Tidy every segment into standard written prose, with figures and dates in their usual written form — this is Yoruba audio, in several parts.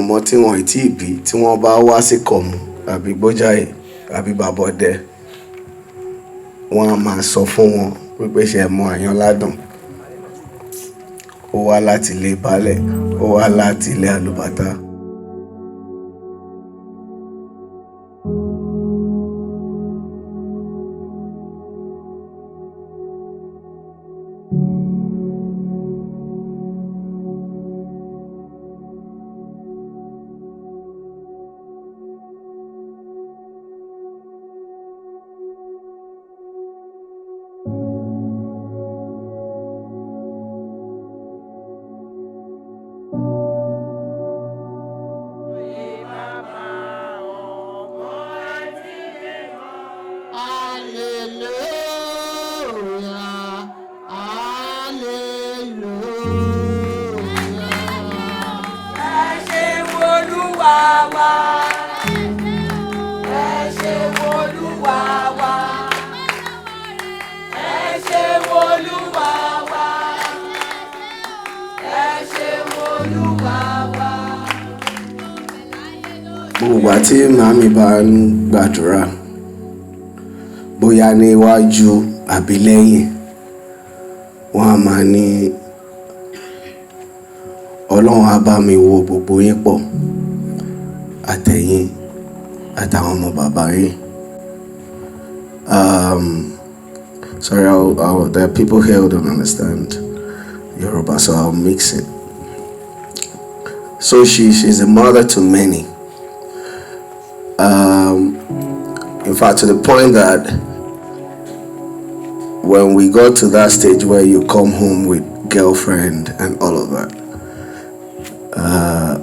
ọmọ tí wọ́n ti bí tí wọ́n bá wá sí Kọ̀mù àbí Gbójàyè àbí Bàbọ̀dẹ wọ́n á máa sọ fún wọn wípé ṣe mọ Ayanladun, ó wá láti ilé baálẹ̀, ó wá láti ilé àlùbàtà. Gbogbo àti màmí bá ń gbàdúrà bóyá níwájú àbí lẹ́yìn wọ́n á máa ní Ọlọ́run á bá mi wo gbogbo yín pọ̀ àtẹ̀yìn àtàwọn ọmọ bàbá yín. Sorry, there are people here who don't understand Yoruba, so I'll mix it. So she's a mother to many. In fact, to the point that when we got to that stage where you come home with girlfriend and all of that,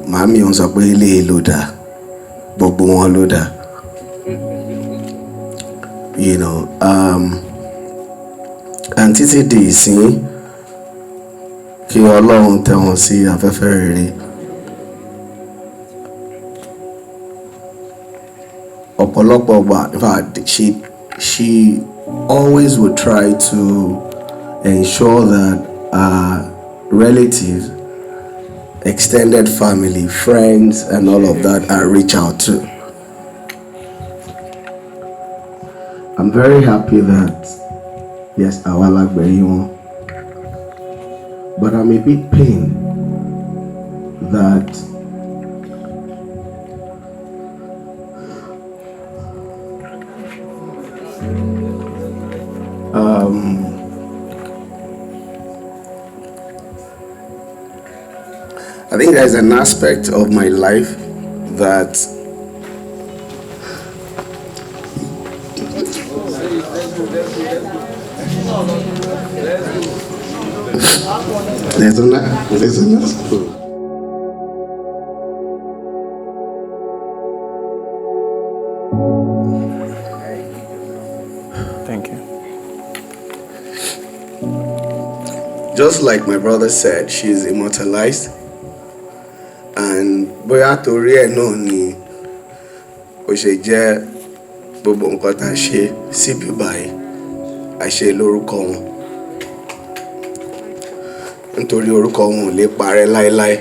Mami on sọ pé ilé ló dá, gbogbo wọn ló dá. You know, and títí di ìsìn kí Ọlọ́run tẹ́ wọn sí afẹ́fẹ́ rere. In fact, she always would try to ensure that our relatives, extended family, friends, and all of that are reached out to. I'm very happy that, yes, Awalagbeyon, but I'm a bit pained that I think there's an aspect of my life that there's an Thank you. Just like my brother said, she's immortalized. And bóyá torí ẹ̀ náà ni ó ṣe jẹ́ gbogbo nǹkan tá a ṣe síbí báyìí a ṣe lórúkọ wọn, nítorí orúkọ wọn ò lè parẹ́ láéláé.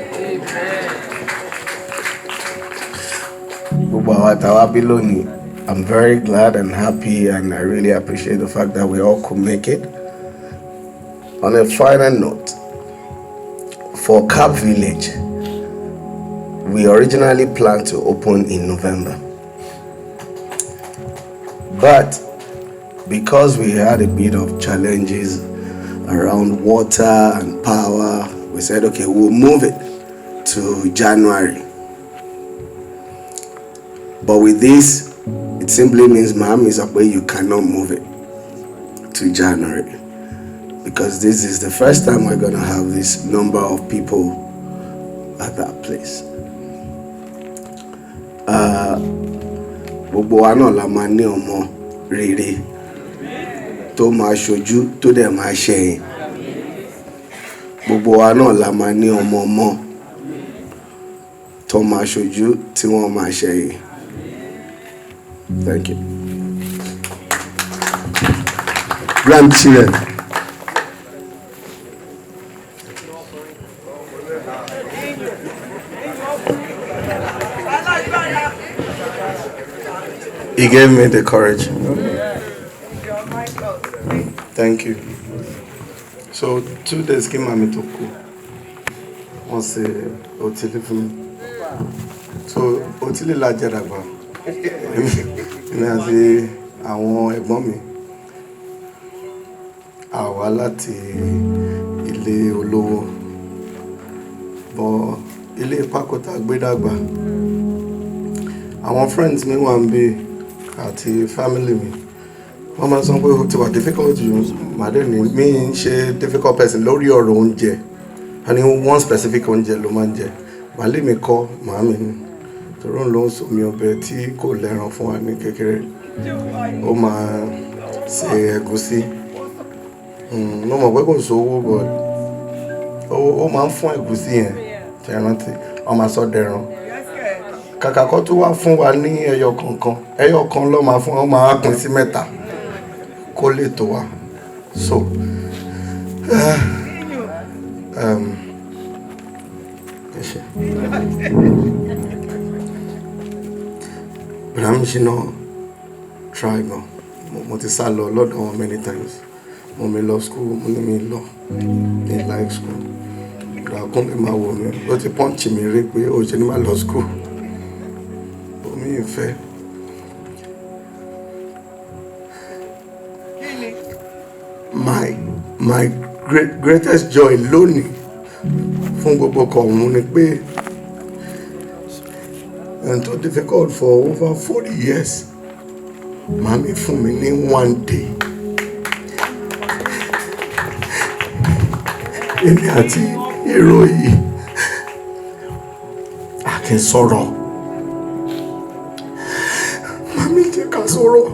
Gbogbo àwa táwa bí lónìí, I'm very glad and happy, and I really appreciate the fact that we all could make it. On a final note, for Cap Village, we originally planned to open in November, but because we had a bit of challenges around water and power, we said, okay, we'll move it to January. But with this, it simply means Mom is up where you cannot move it to January, because this is the first time we're going to have this number of people at that place. Gbogbo wa náà la máa ní ọmọ rere tó máa ṣojú tó dẹ̀ máa ṣẹ̀yìn. Gbogbo wa náà la máa ní ọmọ ọmọ tó máa ṣojú tí wọ́n máa ṣẹ̀yìn. Thank you. Grandchildren. He gave me the courage. Thank you. So 2 days came at me to cook. Wọ́n ṣe òtílí fún mi. So òtílí la jẹ dàgbà. Èmi àti àwọn ẹ̀gbọ́n mi. Àwa láti ilé olówó. Bọ̀ ilé pákótà gbé dàgbà. Àwọn friends mi wà ń bí àti family mi. Wọ́n máa sọ pé ó ti wà difficult jù. Màdé ni mi ń ṣe difficult person lórí ọ̀rọ̀ oúnjẹ. A ní one specific oúnjẹ ló máa ń jẹ. Màálé mi kọ́ màámi ni. Torí òun ló ń somi ọbẹ̀ tí kò lẹ́ran fún wa ní kékeré. Ó máa ṣe ẹ̀gúsí. Mo mọ̀ pé kò sówó but ó máa ń fún ẹ̀gúsí yẹn tẹ̀rántí. Wọ́n máa sọ dẹran. Kàkà kọ́ tó wá fún wa ní ẹyọ kọ̀ọ̀kan. Ẹyọ kan ló máa fún wa, ó máa pín sí mẹ́ta kó lè tó wa. So but I'm not try gan. Mo ti sá lọ lọ́dọ̀ wọn many times. Mo mi lọ school, mo ní mi lọ ní like school. Kunle máa wò mí, ó ti punch mi rí pé ó ṣe ní máa lọ school. Omi ìfẹ́. My greatest joy lónìí fún gbogbo ọ̀hún ni pé and so difficult for over 40 years. Màmí fún mi ní one day. Èmi àti èrò yìí a kì í sọ̀rọ̀. Màmí jẹ́ ká sọ̀rọ̀.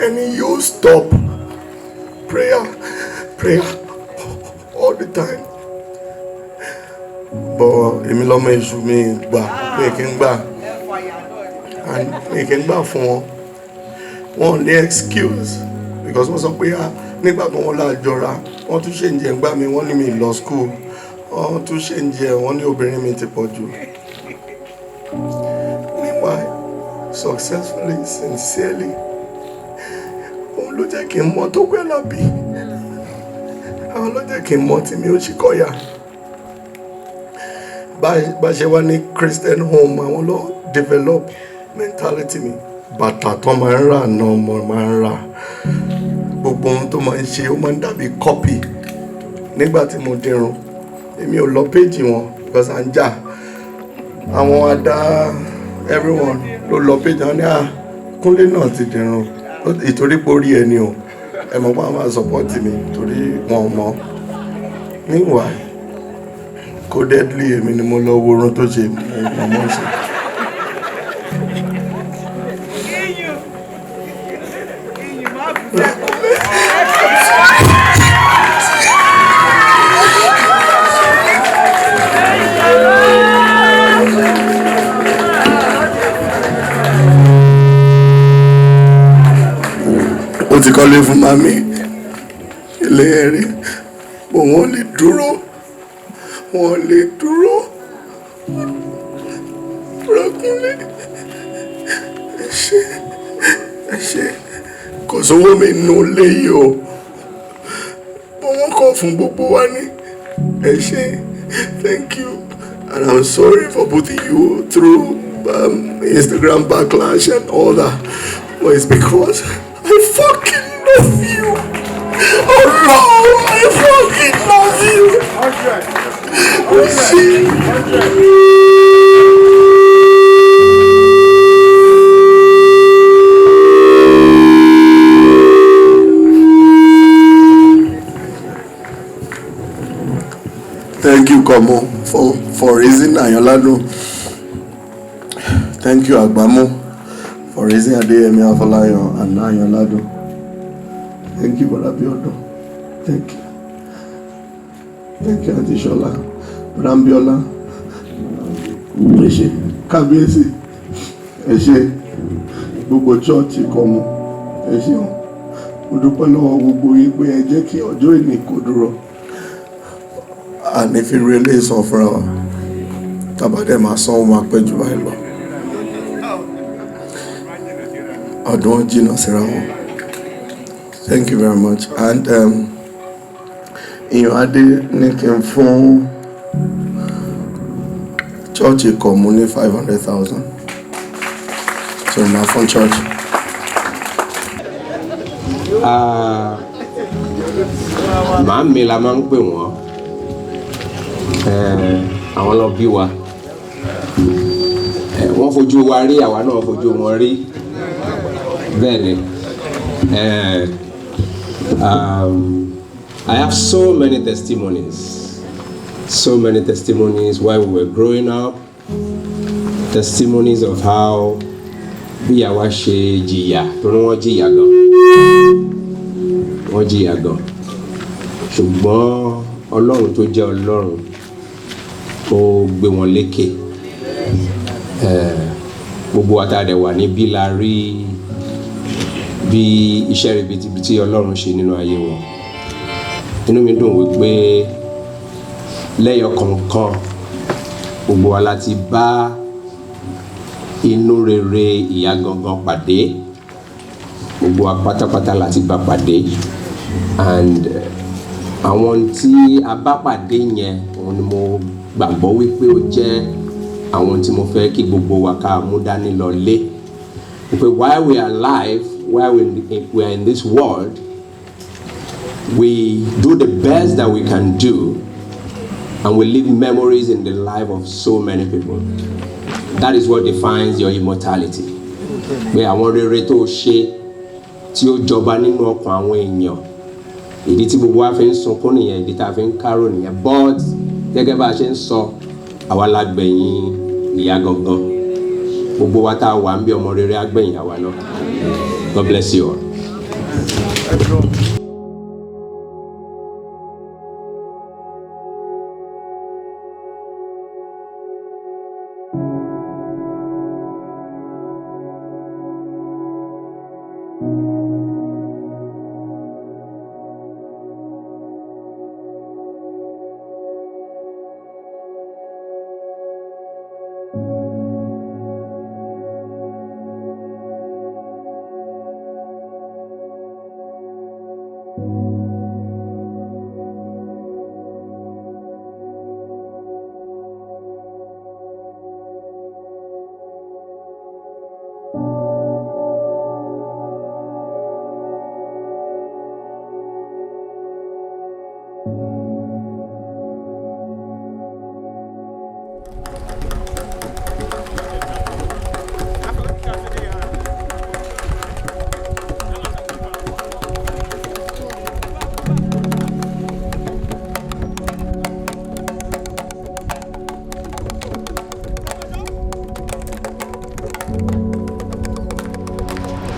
And you stop prayer all the time. But èmi lọ́mọ èṣù mi gbà pé kí n gbà and pé kí n gbà fún wọn. Wọ́n ní excuse because wọ́n sọ pé nígbà kan wọ́n lájọra wọ́n tún ṣe ń jẹ gbà mí wọ́n ní mi lọ school wọ́n tún ṣe ń jẹ wọ́n ní obìnrin mi ti pọ̀ jù. Meanwhile, successfully, sincerely, òun ló jẹ́ kí n mọ̀ tó pẹ́ lábí. Àwọn ló jẹ́ kí n mọ̀ tí mi ò ṣì kọ́yà. Bá ṣe wá ní Christian home àwọn ló develop mentality mi. Bàtà tó máa ń rà náà mo máa ń rà. Gbogbo ohun tó máa ń ṣe ó máa ń dàbí copy. Nígbà tí mo dirun, èmi ò lọ page wọn because à ń jà. Àwọn adá everyone ló lọ page wọn ní Kunle náà ti dirun. Ìtorí pé orí ẹni o. Ẹ mọ̀ pé àwọn máa support mi torí wọn mọ̀. Meanwhile, codedly èmi ni mo lọ wo orun tó ṣe ọmọ ṣe. Ó ti kọ́lé fún màmí ilé ẹ̀rí bò wọ́n lè dúró. Wọ́n lè dúró. Kunle ẹ ṣé kò sówó mi nù léyìí o. Bó wọ́n kọ́ fún gbogbo wa ní ẹ ṣé thank you and I'm sorry for putting you through Instagram backlash and all that, but it's because I fucking love you. Oh no, I fucking love you. Thank you, Komo, for raising Ayanladun. Thank you, Agbamu, for raising Afolayan and Ayanladun. Thank you, Brother Biodo. Thank you. Thank you, Auntie Shola. Brambiola. Ẹ ṣé, Kábíyèsí. Ẹ ṣé, gbogbo chọ́ọ̀chì Komo. Ẹ ṣé o. Mo dúpẹ́ lọ́wọ́ gbogbo yín pé ẹ jẹ́ kí ọjọ́ ìní kó dúró. And if you really suffer, Tabade ma son ma pẹ́ jù báyìí lọ. Ọdún jìnnà síra wọn. Thank you very much. And ìyàn adé ní kí n fún church ìkọ̀mú ní 500,000. So na fún church. Màámi la máa ń pè wọ́n. Àwọn lọ bí wa. Wọ́n fojú wa rí, àwa náà fojú wọn rí. Bẹ́ẹ̀ ni. I have so many testimonies while we were growing up, testimonies of how bí àwa ṣe jìyà, tó ní wọ́n jìyà gan. Ṣùgbọ́n Ọlọ́run tó jẹ́ Ọlọ́run ó gbé wọn lékè. Gbogbo wa tá dẹ̀ wà níbí la rí bí iṣẹ́ ribiribi tí Ọlọ́run ṣe nínú ayé wọn. Inú mi dùn wípé lẹ́yọ kọ̀ọ̀kan gbogbo wa láti bá inú rere ìyá gangan pàdé. Gbogbo wa pátápátá láti bá pàdé. And àwọn tí a bá pàdé yẹn òun ni mo gbàgbọ́ wípé ó jẹ́ àwọn tí mo fẹ́ kí gbogbo wa ká mú dání lọ lé. Wípé while we are alive, while we are in this world, we do the best that we can do, and we leave memories in the life of so many people. That is what defines your immortality. Pé àwọn rere tó ṣe tí ó jọba nínú ọkàn àwọn èèyàn. Ìdí tí gbogbo wa fi ń sunkún nìyẹn, ìdí tá a fi ń kárò nìyẹn. But gẹ́gẹ́ bá a ṣe ń sọ, àwa la gbẹ̀yìn ìyá gangan. Gbogbo wa tá a wà ń bí ọmọ rere á gbẹ̀yìn àwa náà. God bless you all.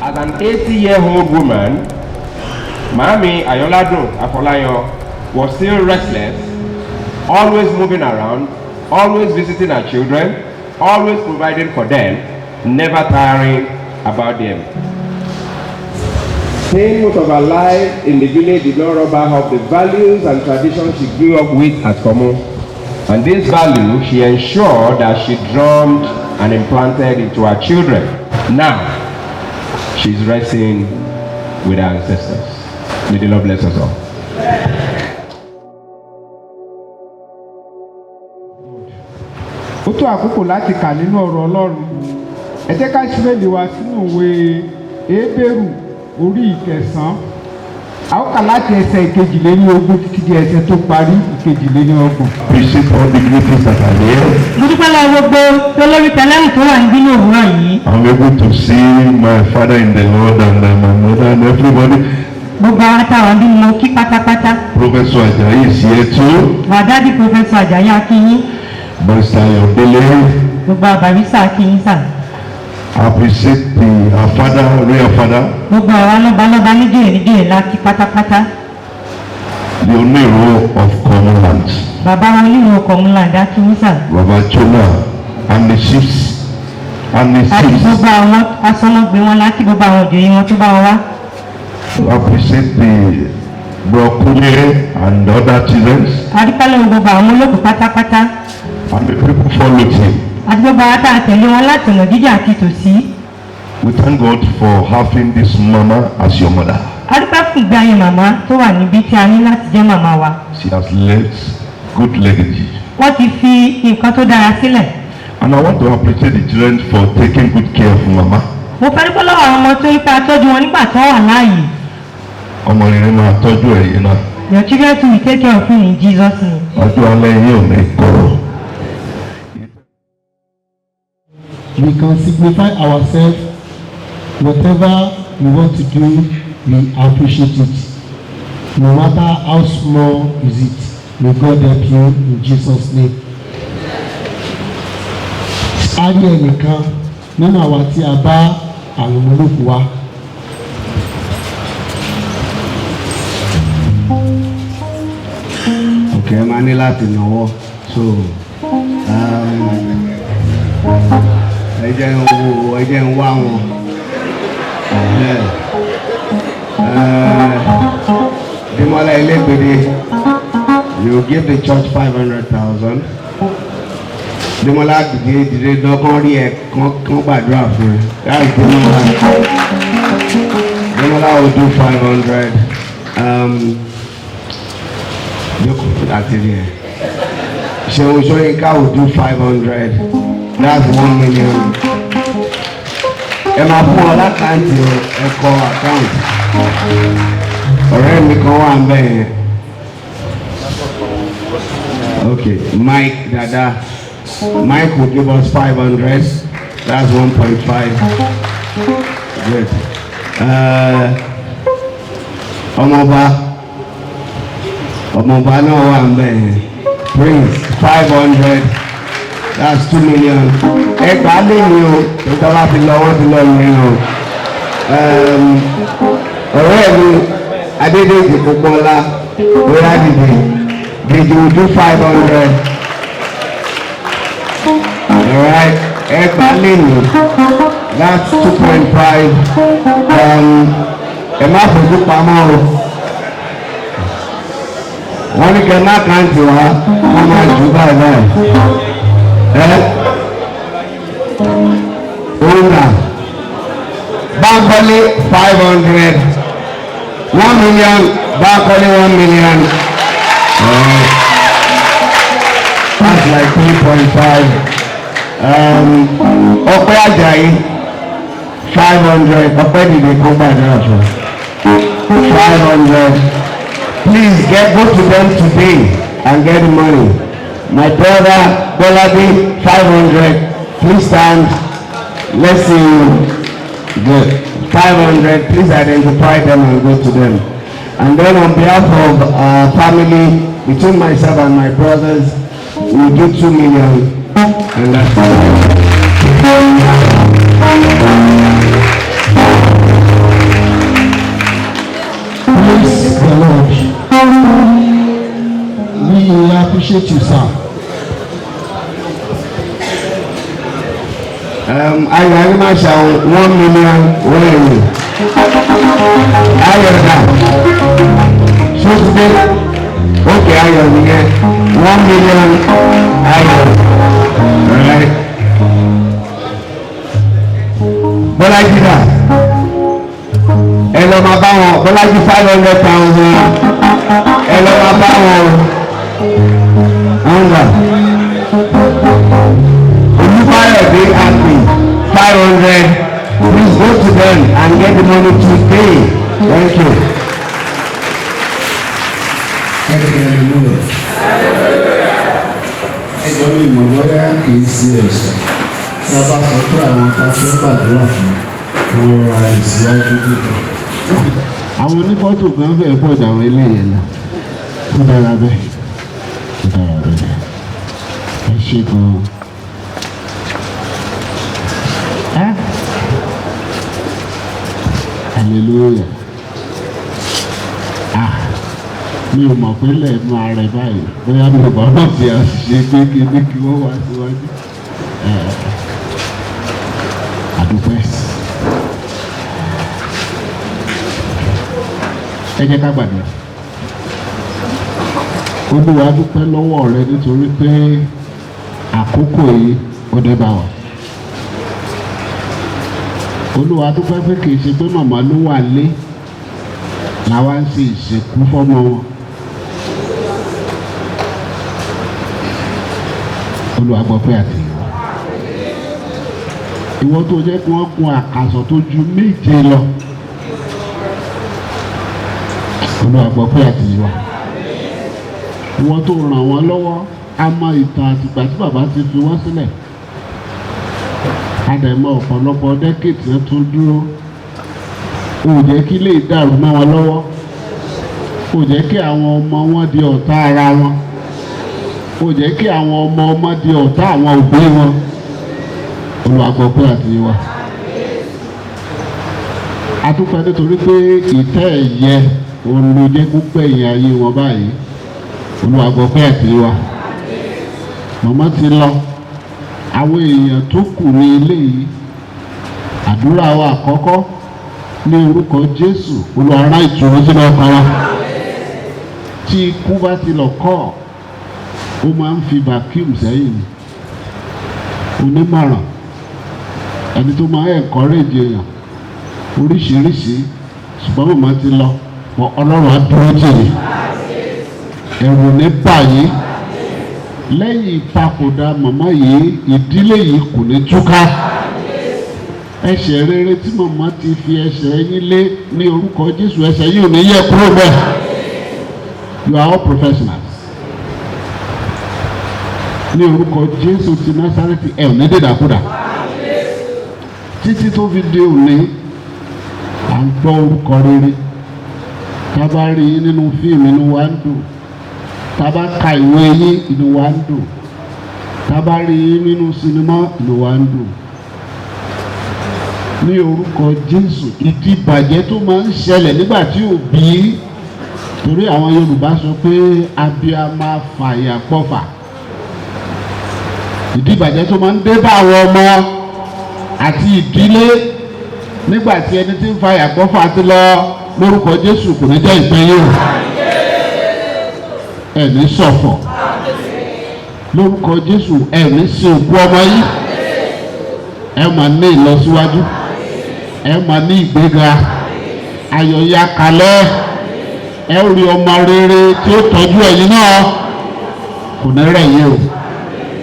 As an 80-year-old woman, Mami Ayanladun Afolayan was still restless, always moving around, always visiting her children, always providing for them, never tiring about them. Staying most of her life in the village did not rob her of the values and traditions she grew up with at Komo. And this value she ensured that she drummed and implanted into her children. Now, she's resting with her ancestors. May the Lord bless us all. Ó tó àkókò láti kà nínú ọ̀rọ̀ Ọlọ́run. Ẹ jẹ́ ká ṣíbẹ̀lì wa sínú ìwé Hébérù orí ìkẹsàn-án. A ó kà láti ẹsẹ̀ ìkejìlélógún títí di ẹsẹ̀ tó parí ìkejìlélógún. Appreciate all the greetings that are here. Mo dúpẹ́ lọ́wọ́ gbogbo tolórí tẹlẹ́rù tó wà níbí ní òwúrọ̀ yìí. I'm able to see my father in the Lord and my mother and everybody. Gbogbo àwọn táwọn bí mo kí pátápátá. Professor Ajayi is here too. Wàdádì Professor Ajayi Akínyín. Barrister Ayọ̀délé. Gbogbo àbárísà Akínyín sà. I appreciate our father, real father. Gbogbo àwọn lọ́balọ́ba nídìrí la kí pátápátá. The Oniro of Commonland. Bàbá wọn nínú Commonland Akínyín sà. Baba Chola and the chiefs. Àti gbogbo àwọn asọ́nàgbé wọn láti gbogbo àwọn òjòyè wọn tó bá wọn wá. I appreciate the Bro Kunle and other children. Adúpẹ́ lọ́wọ́ gbogbo àwọn olóògùn pátápátá. and the people followed him. àti gbogbo àwọn tá a tẹ̀lé wọn láti ọ̀nà jíjà àti tòsí. We thank God for having this mama as your mother. a dúpẹ́ fún ìgbé ayé màmá tó wà níbí tí a ní láti jẹ́ màmá wa. She has left good legacy. wọ́n ti fi nǹkan tó dára sílẹ̀. And I want to appreciate the children for taking good care of mama. mo fẹ́ dúpẹ́ lọ́wọ́ àwọn ọmọ tó ń pa tọ́jú wọn nígbà tó wà láàyè. Ọmọ rere máa tọ́jú ẹ̀yin náà. your children too will take care of you in Jesus' name. Ọjọ́ alẹ́ yín ò ní kọ̀rọ̀. We can signify ourselves. Whatever we want to do, we appreciate it. No matter how small is it, may God help you in Jesus' name. A rí ẹnìkan nínú àwa tí a bá àwọn olókùn wa. Okay, ẹ máa ní láti náwó. So, ẹ jẹ́ ń wá wọn. Demola Elegbede, you give the church 500,000. Demola dìde dọ́kàn rí ẹ̀ kán gbàdúrà fún ẹ. That's Demola. Demola will do 500. That's it here. Seun Soyinka will do 500. That's 1 million. Ẹ máa fún ọ lákàntì ẹ̀kọ́ àkáǹtì. Ọ̀rẹ́ mi kan wà ń bẹ̀ yẹn. Okay, Mike Dada. Mike will give us 500. That's 1.5. Good. Ọmọọba náà wà ń bẹ̀ yẹn. Prince 500. That's 2 million. Ẹgbàá lè ní o, ìjọba ti lọ, wọ́n ti lọ ní o. Ọ̀rẹ́ mi, Adédèjì Kókọ́lá, bóyá dìde, Dèjì will do 500. Alright, ẹgbàá lè ní, that's 2.5. Ẹ má fojú pamọ́ o. Wọ́n ní kẹ́ má kàǹtì wá, wọ́n máa jù báyìí báyìí. Ona Bankole 500. 1 million. Bankole 1 million. That's like 3.5. Ọpẹ́ Ajayi 500. Ọpẹ́ dìde kó gbàdúrà fún 500. Please go to them today and get the money. My brother Bolade 500. Please stand. Let's see you. Good. 500. Please identify them and go to them. And then on behalf of our family, between myself and my brothers, we do 2 million. And that's Praise the Lord. We appreciate you, sir. Ayọ̀ Animasha 1 million wẹ́ẹ̀rì. Ayọ̀ dà. Ṣé ókè Ayọ̀ nìyẹn 1 million Ayọ̀. Right. Bọ́lájí dà. Ẹ lọ máa bá wọn Bọ́lájí 500,000. Ẹ lọ máa bá wọn. Ọ̀nà. Olúfáyọ̀dé Àgbè 500. Please go to them and get the money today. Thank you. Ẹjọ́ mi mọ̀ lọ́yà kì í sí ẹ̀sẹ̀. Tí a bá sọ pé àwọn tá a fẹ́ gbàdúrà fún wọn ra ìsíwájú dìbò. Àwọn onífọ́tò kan fẹ́ pọ̀ jù àwọn eléyìí lọ. Ó dára bẹ́ẹ̀. Ó dára bẹ́ẹ̀. Ẹ ṣe gan-an. Hallelujah. Mi ò mọ̀ pé lẹ́ẹ̀mú ààrẹ báyìí bóyá mi ò bá náà ti àṣìṣe pé kíní kí wọ́n wá síwájú. Àdúpẹ́. Ẹ jẹ́ ká gbàdúrà. Olúwa dúpẹ́ lọ́wọ́ rẹ nítorí pé àkókò yìí ó dé bá wa. Olúwa dúpẹ́ pé kì í ṣe pé màmá ló wà lé làwa ń ṣe ìsìnkú fọ́mọ wọn. Olúwa gbọ́ pé àti ìwọ tó jẹ́ kí wọ́n gun àkàsọ̀ tó ju méje lọ. Olúwa gbọ́ pé àti ìwọ tó ràn wọ́n lọ́wọ́ a mọ ìtàn àtìgbà tí bàbá ti fi wọ́n sílẹ̀. Adẹ̀mọ́ ọ̀pọ̀lọpọ̀ dẹ́kẹ̀tì ẹ̀ tó dúró. Ó jẹ́ kí lè dàrú mọ́ wọn lọ́wọ́. Ó jẹ́ kí àwọn ọmọ wọn di ọ̀tá ara wọn. Ó jẹ́ kí àwọn ọmọ di ọ̀tá àwọn òbí wọn. Olúwa gbọ́ pé àti wa. A dúpẹ́ nítorí pé ìtẹ́ ẹ̀yẹ olùjẹ́ púpẹ̀ ìyìn ayé wọn báyìí. Olúwa gbọ́ pé àti wa. Màmá ti lọ. Àwọn èèyàn tó kù ní ilé yìí. Àdúrà wa àkọ́kọ́ ní orúkọ Jésù. Olúwa rán ìtùnú sínú ọkàn wa. Tí ikú bá ti lọ kọ́ ó máa ń fi vacuum sẹ́yìn ni. Onímọ̀ràn ẹni tó máa ń encourage èèyàn oríṣiríṣi ṣùgbọ́n màmá ti lọ Ọlọ́run á dúró tì yín. Ẹ̀rù ní báyìí lẹ́yìn ìpapòdà màmá yìí ìdílé yìí kò ní túká. Ẹsẹ̀ rere tí màmá ti fi ẹsẹ̀ yín lé ní orúkọ Jésù ẹsẹ̀ yìí ò ní yẹ kúrò bẹ́ẹ̀. You are all professionals. Ní orúkọ Jésù ti Násárẹ́tì ẹ̀ ò ní dèdàkúdà. Títí tó fi dé òní à ń gbọ́ orúkọ rere. Tá bá rí yín nínú fíìmù inú wa ń dùn. Tá bá ka ìwé yín inú wa ń dùn. Tá bá rí yín nínú sinimá inú wa ń dùn. Ní orúkọ Jésù ìdíbàjẹ́ tó máa ń ṣẹlẹ̀ nígbà tí òbí torí àwọn Yorùbá sọ pé abiyamọ fàyà pọ̀fà. Ìdíbàjẹ́ tó máa ń dé bá àwọn ọmọ àti ìdílé nígbà tí ẹni tí ń fa ìyàgbọ́fà ti lọ lórúkọ Jésù kò ní jẹ́ ìpín yìí o. Ẹ̀ní ṣọ̀fọ̀ lórúkọ Jésù ẹ̀ní sí òkú ọmọ yìí. Ẹ máa ní ìlọsíwájú, ẹ máa ní ìgbéga, ayọ̀ ya kalẹ̀, ẹ rí ọmọ rere tí ó tọ́jú ẹ̀yin náà kò ní rẹ̀ yìí o.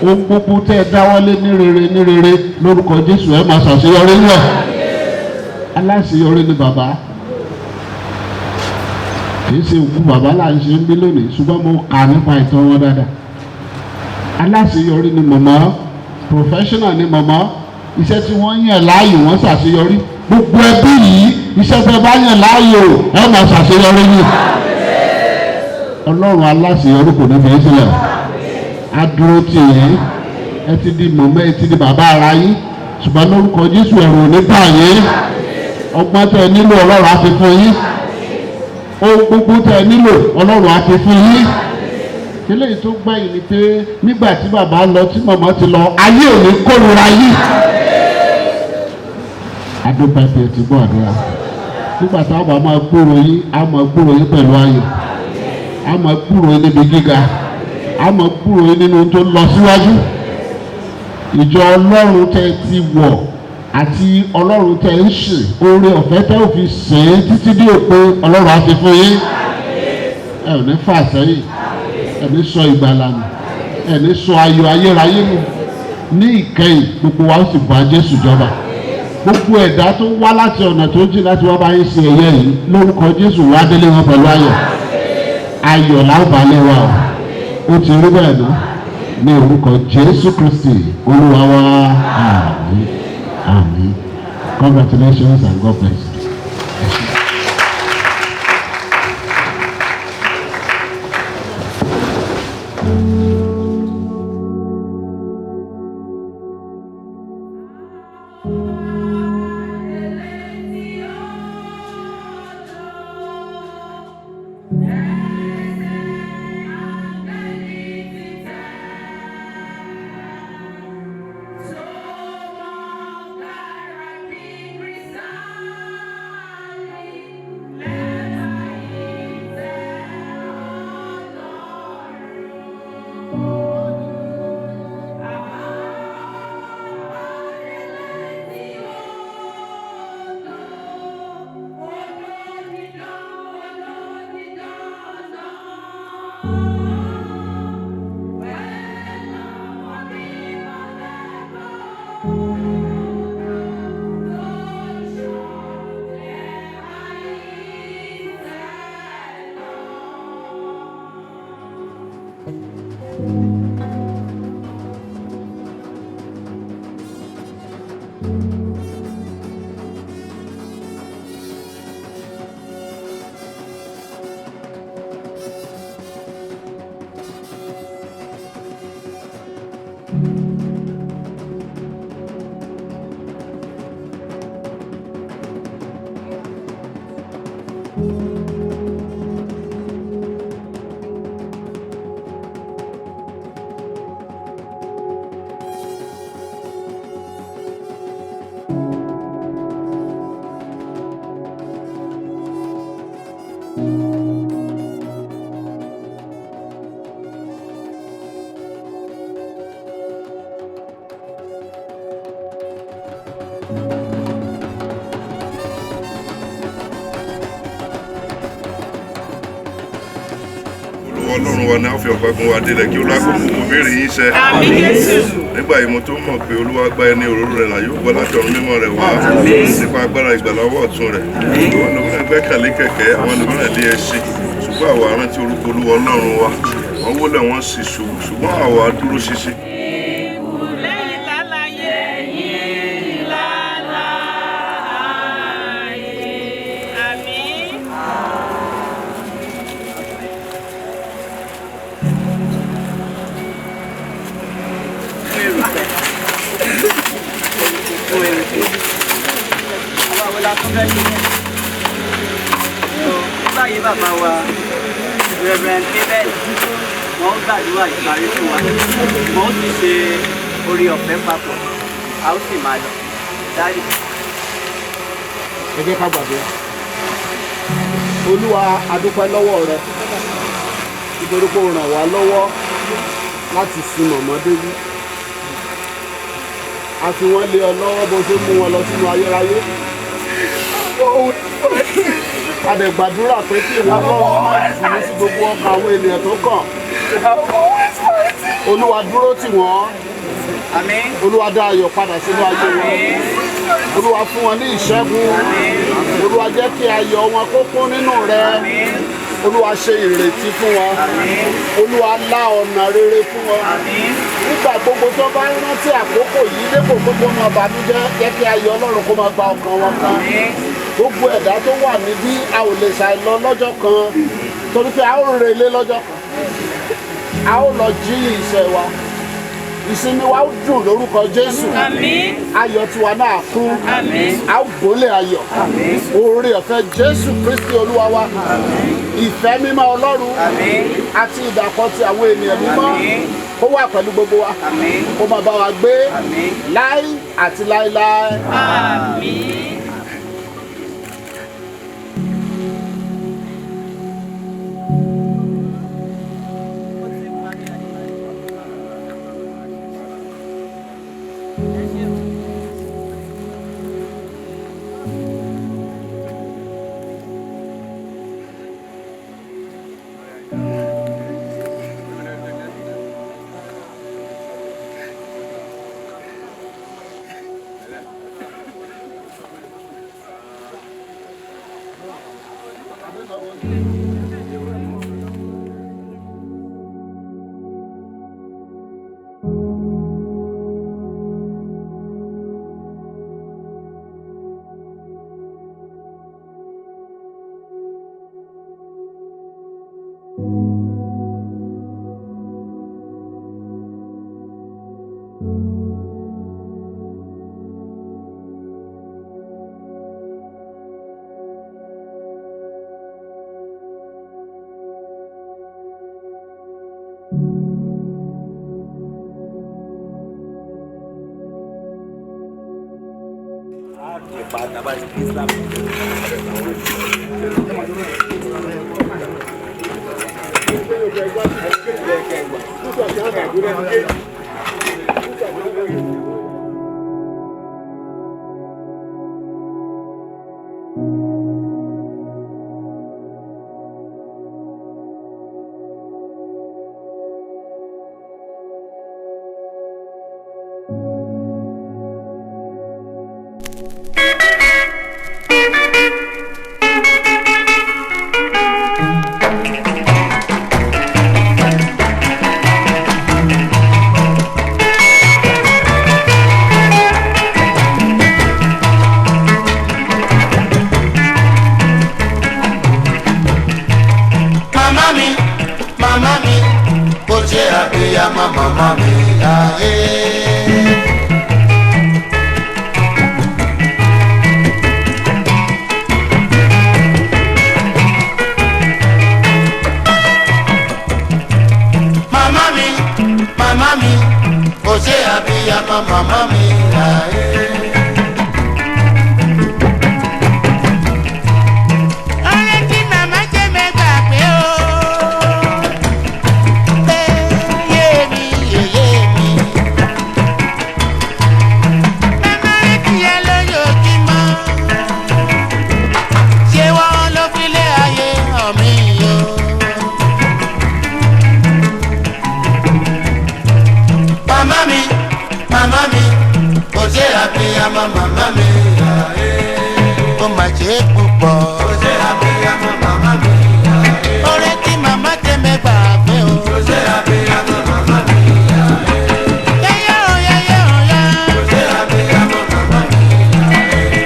Ohun gbogbo tẹ́ ẹ dáwọ́lé ní rere lórúkọ Jésù ẹ máa ṣàṣeyọrí náà. Aláṣeyọrí ni bàbá. Kìí ṣe òkú bàbá là ń ṣe ń bí lónìí ṣùgbọ́n mo kà nípa ìtàn wọn dáadáa. Aláṣeyọrí ni màmá. Professional ni màmá. Iṣẹ́ tí wọ́n yàn láàyò wọ́n ṣàṣeyọrí. Gbogbo ẹbí yìí iṣẹ́ tẹ́ bá yàn láàyò ẹ máa ṣàṣeyọrí yìí. Ọlọ́run aláṣeyọrí kò ní fi í sílẹ̀. Adúró tì yín ẹ ti di mọ̀mọ́ ẹ ti di bàbá ara yín ṣùgbọ́n lórúkọ Jésù ẹ̀rù ò ní bà yín. Ọgbọ́n tẹ nílò Ọlọ́run á fi fún yín. Ohun gbogbo tẹ nílò Ọlọ́run á fi fún yín. Eléyìí tó gbẹ̀yìn ni pé nígbà tí bàbá lọ tí màmá ti lọ ayé ò ní kórìíra yín. Adúpẹ́ pé ẹ ti gbọ́ àdúrà. Nígbà táwọn bá máa gbúrò yín á máa gbúrò yín pẹ̀lú ayọ̀. Á máa gbúrò yín níbi gíga. A mọ̀ kúrò nínú tó lọ síwájú. Ìjọ Ọlọ́run tẹ́ ti wọ̀ àti Ọlọ́run tẹ́ ń ṣe oore ọ̀fẹ́ tẹ́ ò fi ṣe é títí dé òpin Ọlọ́run á fi fún yín. Ẹ ò ní fà sẹ́yìn, ẹ ní sọ ìgbàlà nù, ẹ ní sọ ayọ̀ ayérayé nù. Ní ìkẹyìn gbogbo wa ó sì bá Jésù jọba. Gbogbo ẹ̀dá tó wá láti ọ̀nà tó jìn láti wá bá yín ṣe ẹ̀yẹ yìí lórúkọ Jésù wá délé wọn pẹ̀lú ayọ̀. Ayọ̀ làbàlẹ̀ wa o. Ó ti rí bẹ́ẹ̀ náà ní orúkọ Jésù Kristi Olúwa wa. Àmín. Àmín. Congratulations and God bless you. Ọlọ́run wa ní àfi ọ̀gbágun wa délẹ̀ kí olúwa kó mú gbogbo béèrè yín ṣẹ. Nígbà yìí mo tó mọ̀ pé olúwa gba ẹni òróró rẹ̀ là yóò gbọ́ láti ọ̀run mímọ́ rẹ̀ wá nípa agbára ìgbàlà ọwọ́ ọ̀tún rẹ̀. Àwọn ẹlòmíràn gbẹ́kẹ̀lé kẹ̀kẹ́, àwọn ẹlòmíràn lé ẹṣin. Ṣùgbọ́n àwa rántí orúkọ olúwa ọlọ́run wa. Wọ́n wólẹ̀ wọ́n sì ṣubú, ṣùgbọ́n àwa dúró ṣinṣin. Báyìí bàbá wa Reverend David wọ́n gbàdúrà ìparí fún wa wọ́n sì ṣe orí ọ̀fẹ́ papọ̀ a ó sì máa lọ dárí. Ẹ jẹ́ ká gbàdúrà. Olúwa a dúpẹ́ lọ́wọ́ rẹ nítorí pé o ràn wá lọ́wọ́ láti sin mọ̀mọ́ Débí. A fi wọ́n lé ọ lọ́wọ́ bó ṣe mú wọn lọ sínú ayérayé. A dẹ̀ gbàdúrà pé kí ìwọ Ọlọ́run máa fún sí gbogbo ọkàn àwọn ènìyàn tó kàn. Olúwa dúró tì wọ́n. Olúwa dá ayọ̀ padà sínú ayé wọn. Olúwa fún wọn ní ìṣẹ́gun. Olúwa jẹ́ kí ayọ̀ wọn kó kún nínú rẹ. Olúwa ṣe ìrètí fún wọn. Olúwa lá ọ̀nà rere fún wọn. Nígbà gbogbo tó bá rántí àkókò yìí dépò gbogbo máa bànújẹ́ jẹ́ kí ayọ̀ Ọlọ́run kó máa gba ọkàn wọn kan. Gbogbo ẹ̀dá tó wà níbí a ò lè ṣàì lọ lọ́jọ́ kan torí pé a ó relé lọ́jọ́ kan. A ó lọ jí iṣẹ́ wa. Ìsinmi wa ó dùn lórúkọ Jésù. Ayọ̀ tiwa náà kún. A ó gbólé ayọ̀. Oore ọ̀fẹ́ Jésù Kristi Olúwa wa. Ìfẹ́ mímọ́ Ọlọ́run àti ìdàpọ̀ ti àwọn ènìyàn mímọ́ kó wà pẹ̀lú gbogbo wa. Kó máa bá wa gbé láí àti láíláí. Àmín. màmá mi láyé. Màmá mi, kò ṣe àbíyamọ màmá mi láyé. Ọ̀rẹ́ tí màmá jẹ́ mẹ́gbà pé ó. Yé mi, yé mi. Màmá rẹ̀ ti yẹ lójoojúmọ́. Ṣé wọ́n ló fi lé ayé hàn mí o? Màmá mi, kò ṣe àbíyamọ màmá mi láyé. Ó mà ṣe é púpọ̀. Kò ṣe àbíyamọ màmá mi láyé. Ọ̀rẹ́ tí màmá tẹ mẹ́gbà pé o. Kò ṣe àbíyamọ màmá mi láyé. Yẹ́yẹ́ o yẹ́yẹ́ o yá. Kò ṣe àbíyamọ màmá mi láyé.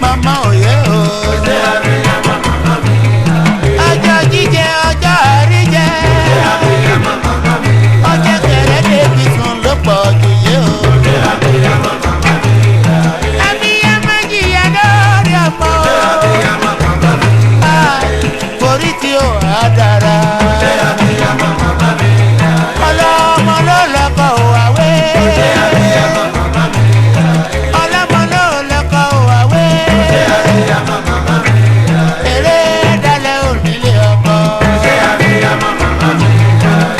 Màmá òye o. Kò ṣe àbíyamọ màmá mi láyé. Ọjọ́ jíjẹ ọjọ́ àríjẹ. Kò ṣe àbíyamọ màmá mi láyé. Ọjọ́ kẹrẹ́ débi sùn ló pọ̀ jù yé o. Kò ṣe àbíyamọ màmá mi láyé. Àbíyamọ jìyà lórí ọmọ. Kò ṣe àbíyamọ màmá mi láyé. Forí tí ó há dára. Kò ṣe àbíyamọ màmá mi láyé. Ọlọ́mọ ló lọ́kọ̀ òwàwé. Kò ṣe àbíyamọ màmá mi láyé. Ọlọ́mọ ló lọ́kọ̀ òwàwé. Kò ṣe àbíyamọ màmá mi láyé. Eré dalẹ̀ onílé ọkọ. Kò ṣe àbíyamọ màmá mi láyé.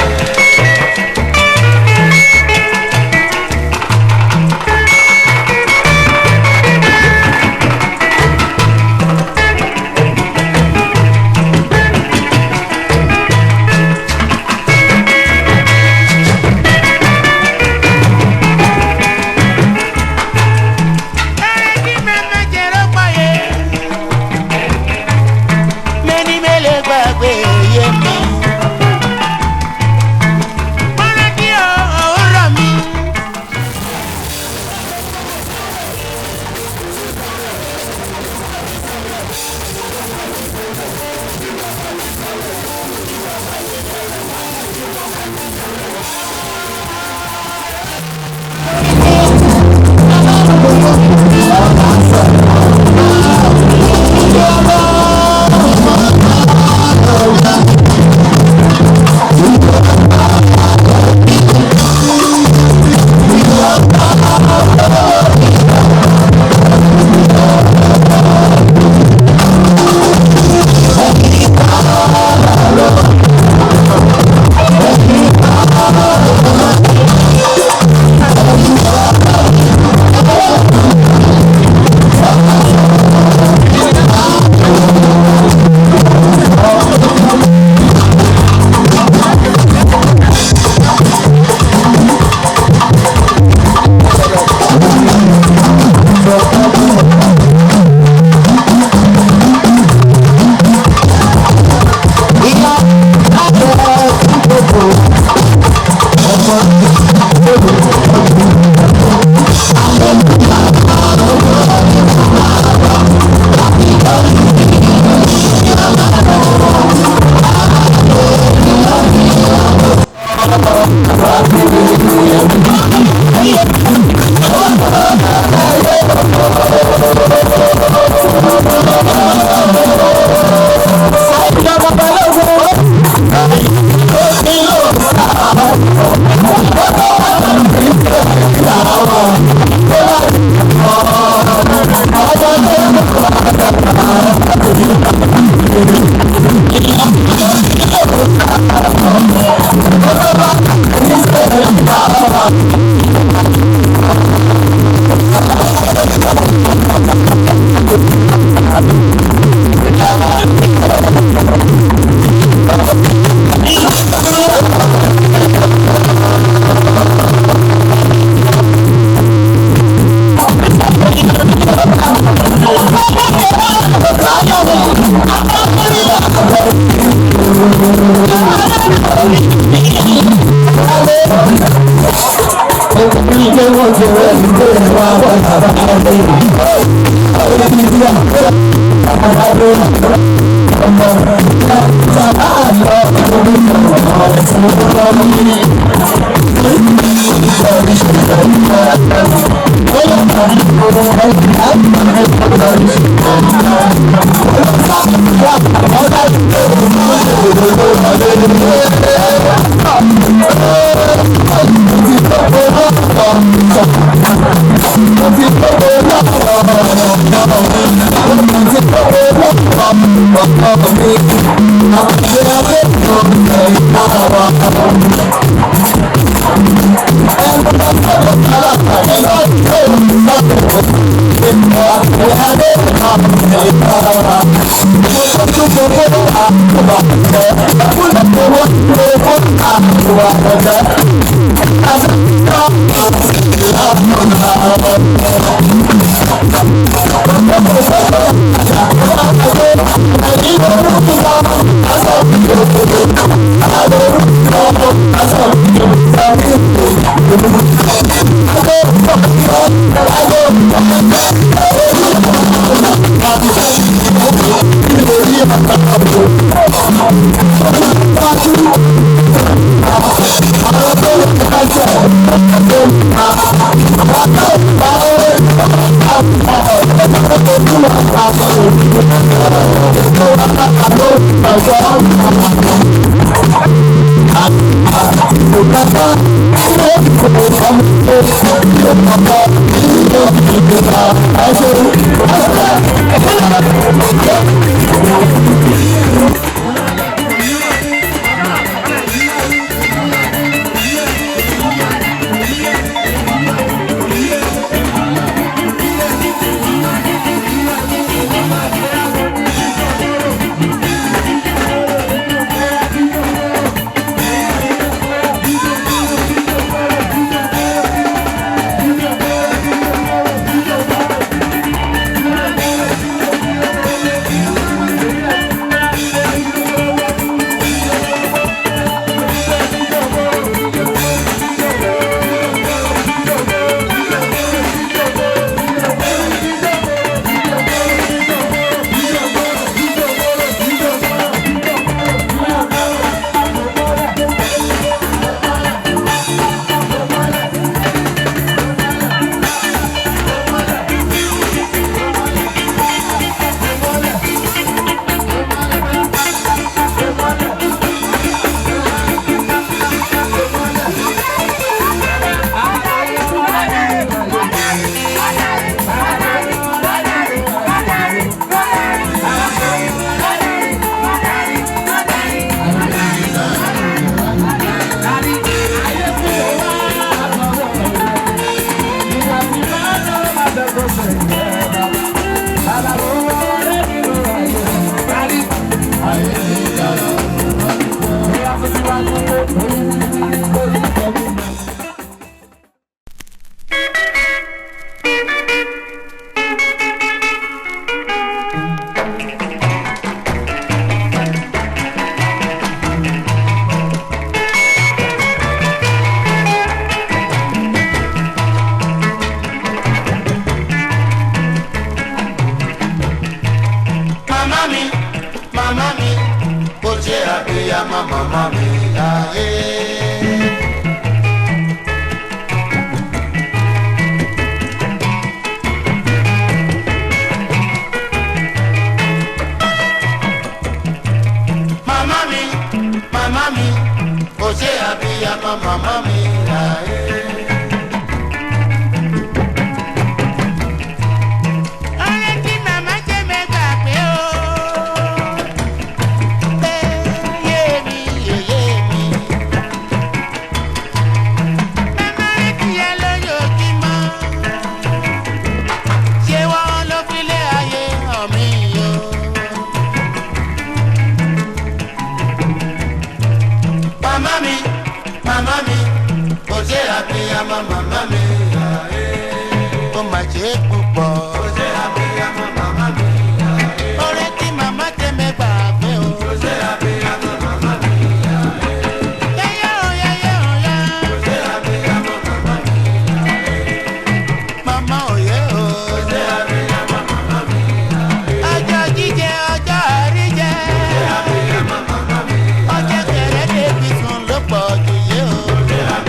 Thank you.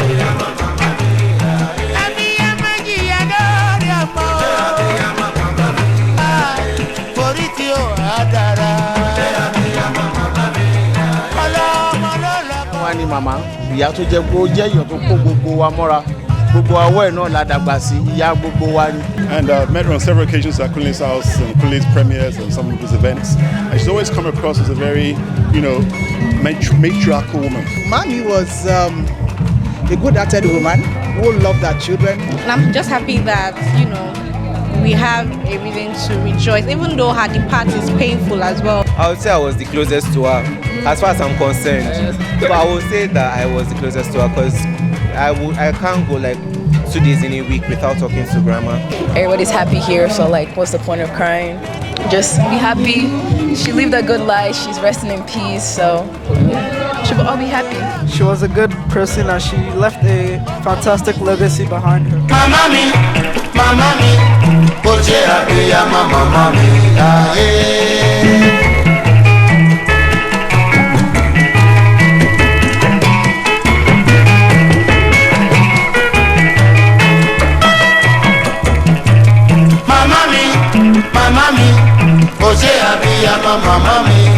Yeah. màmá ìyá tó jẹ́ pé ó jẹ́ èèyàn tó kó gbogbo wa mọ́ra gbogbo àwọ̀ ẹ̀ náà la dàgbà sí ìyá gbogbo wa ni. And met her on several occasions at Kunle's house and Kunle's premieres and some of his events. And she's always come across as a very, matriarchal woman. Mommy was a good-hearted woman who loved her children. And I'm just happy that, we have a reason to rejoice, even though her departure is painful as well. I would say I was the closest to her, as far as I'm concerned. But I would say that I was the closest to her because I can't go like 2 days in a week without talking to grandma. Everybody's happy here, so what's the point of crying? Just be happy. She lived a good life. She's resting in peace, so she will all be happy. She was a good person and she left a fantastic legacy behind her. Mama mi, oje abiya mama mi, Mama mi, oje abiya mama mi.